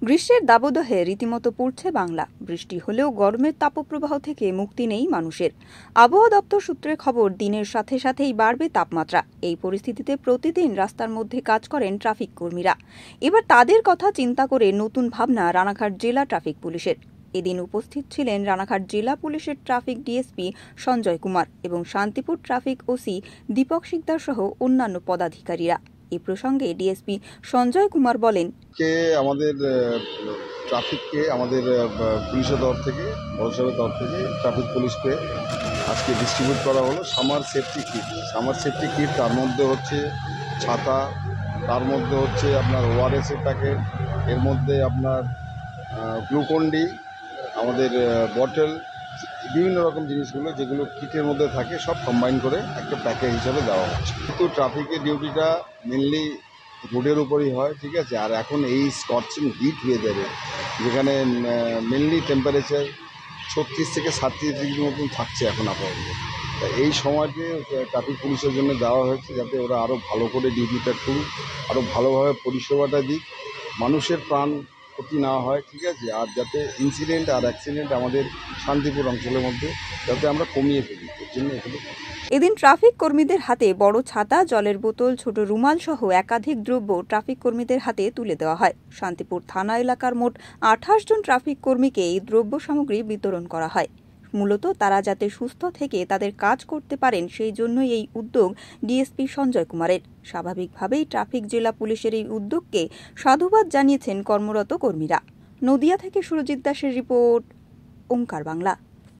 গ্রীষ্মের দাবদাহে রীতিমতো পড়ছে বাংলা। বৃষ্টি হলেও গরমের তাপপ্রবাহ থেকে মুক্তি নেই মানুষের। আবহাওয়া দপ্তর সূত্রের খবর, দিনের সাথে সাথেই বাড়বে তাপমাত্রা। এই পরিস্থিতিতে প্রতিদিন রাস্তার মধ্যে কাজ করেন ট্রাফিক কর্মীরা। এবার তাদের কথা চিন্তা করে নতুন ভাবনা রানাঘাট জেলা ট্রাফিক পুলিশের। এদিন উপস্থিত ছিলেন রানাঘাট জেলা পুলিশের ট্রাফিক ডিএসপি সঞ্জয় কুমার এবং শান্তিপুর ট্রাফিক ওসি দীপক শিকদার সহ অন্যান্য পদাধিকারীরা। এই প্রসঙ্গে ডিএসপি সঞ্জয় কুমার বলেন, আমাদের ট্রাফিককে আমাদের পুলিশের তরফ থেকে, বড়সাহেবের তরফ থেকে ট্রাফিক পুলিশকে আজকে ডিস্ট্রিবিউট করা হলো সামার সেফটি কিট। তার মধ্যে হচ্ছে ছাতা, তার মধ্যে হচ্ছে আপনার ওআরএসের প্যাকেট, এর মধ্যে আপনার গ্লুকন-ডি, আমাদের বটল, বিভিন্ন রকম জিনিসগুলো যেগুলো কিটের মধ্যে থাকে সব কম্বাইন করে একটা প্যাকেজ হিসাবে দেওয়া হচ্ছে। কিন্তু ট্রাফিকের ডিউটিটা মেনলি রোডের উপরই হয়, ঠিক আছে। আর এখন এই স্কচিং হিট ওয়েদারে যেখানে মেনলি টেম্পারেচার 36 থেকে 37 ডিগ্রির মতন থাকছে এখন আপাতত, এই সময়কে ট্রাফিক পুলিশের জন্য দেওয়া হয়েছে যাতে ওরা আরও ভালো করে ডিউটিটা করুক, আরও ভালোভাবে পরিষেবাটা দিক, মানুষের প্রাণ ক্ষতি না হয়, ঠিক আছে। আর যাতে ইনসিডেন্ট আর অ্যাক্সিডেন্ট আমাদের শান্তিপুর অঞ্চলের মধ্যে যাতে আমরা কমিয়ে ফেলি, এর জন্য এগুলো। এদিন ট্রাফিক কর্মীদের হাতে বড় ছাতা, জলের বোতল, ছোট রুমাল সহ একাধিক দ্রব্য ট্রাফিক কর্মীদের হাতে তুলে দেওয়া হয়। শান্তিপুর থানা এলাকার মোট 28 জন ট্রাফিক কর্মীকে এই দ্রব্য সামগ্রী বিতরণ করা হয়। মূলত তারা যাতে সুস্থ থেকে তাদের কাজ করতে পারেন সেই জন্যই এই উদ্যোগ ডিএসপি সঞ্জয় কুমারের। স্বাভাবিকভাবেই ট্রাফিক জেলা পুলিশের এই উদ্যোগকে সাধুবাদ জানিয়েছেন কর্মরত কর্মীরা। নদিয়া থেকে সুরজিৎ দাসের রিপোর্ট, ওঙ্কার বাংলা।